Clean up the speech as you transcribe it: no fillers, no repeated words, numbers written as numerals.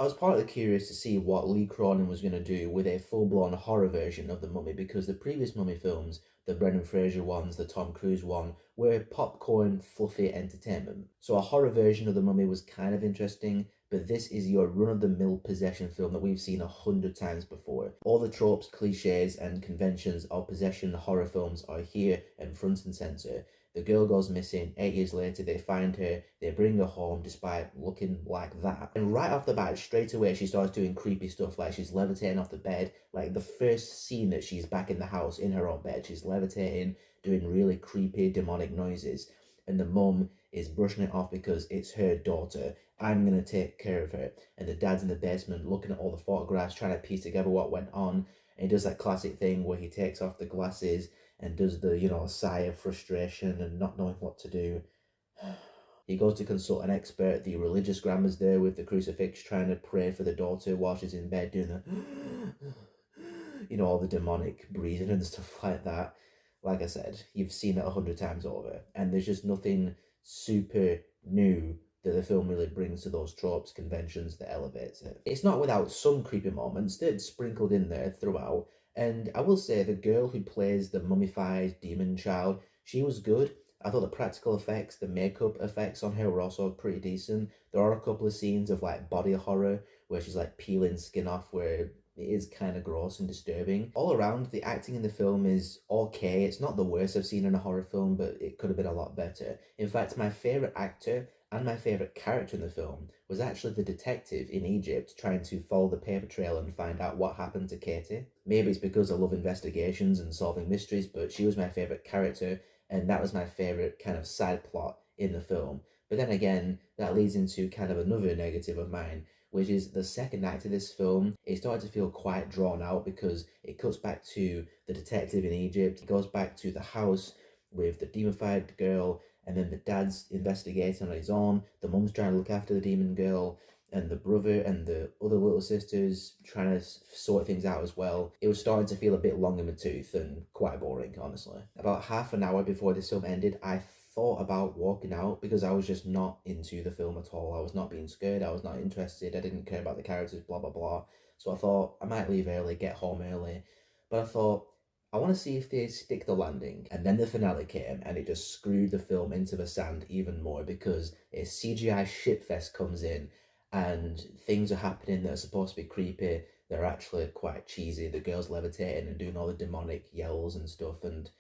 I was partly curious to see what Lee Cronin was going to do with a full-blown horror version of The Mummy, because the previous Mummy films, the Brendan Fraser ones, the Tom Cruise one, were popcorn, fluffy entertainment. So a horror version of The Mummy was kind of interesting, but this is your run-of-the-mill possession film that we've seen 100 times before. All the tropes, cliches, and conventions of possession horror films are here and front and center. The girl goes missing. 8 years later, they find her. They bring her home despite looking like that. And right off the bat, straight away, she starts doing creepy stuff, like she's levitating off the bed. Like the first scene that she's back in the house in her own bed, she's levitating, doing really creepy, demonic noises. And the mum is brushing it off because it's her daughter. I'm going to take care of her. And the dad's in the basement looking at all the photographs, trying to piece together what went on. And he does that classic thing where he takes off the glasses and does the, sigh of frustration and not knowing what to do. He goes to consult an expert. The religious grandma's there with the crucifix trying to pray for the daughter while she's in bed doing the, all the demonic breathing and stuff like that. Like I said, you've seen it 100 times over, and there's just nothing super new that the film really brings to those tropes, conventions that elevates it. It's not without some creepy moments that sprinkled in there throughout, and I will say the girl who plays the mummified demon child, she was good. I thought the practical effects, the makeup effects on her were also pretty decent. There are a couple of scenes of like body horror where she's like peeling skin off, where it is kind of gross and disturbing. All around, the acting in the film is okay. It's not the worst I've seen in a horror film, but it could have been a lot better. In fact, my favourite actor and my favourite character in the film was actually the detective in Egypt trying to follow the paper trail and find out what happened to Katie. Maybe it's because I love investigations and solving mysteries, but she was my favourite character, and that was my favourite kind of side plot in the film. But then again, that leads into kind of another negative of mine, which is the second act of this film. It started to feel quite drawn out because it cuts back to the detective in Egypt. It goes back to the house with the demonified girl, and then the dad's investigating on his own. The mum's trying to look after the demon girl, and the brother and the other little sisters trying to sort things out as well. It was starting to feel a bit long in the tooth and quite boring, honestly. About half an hour before this film ended, I thought about walking out because I was just not into the film at all. I was not being scared, I was not interested, I didn't care about the characters, blah blah blah. So I thought I might leave early, get home early. But I thought, I want to see if they stick the landing. And then the finale came and it just screwed the film into the sand even more, because a CGI shitfest comes in and things are happening that are supposed to be creepy. They're actually quite cheesy. The girl's levitating and doing all the demonic yells and stuff, and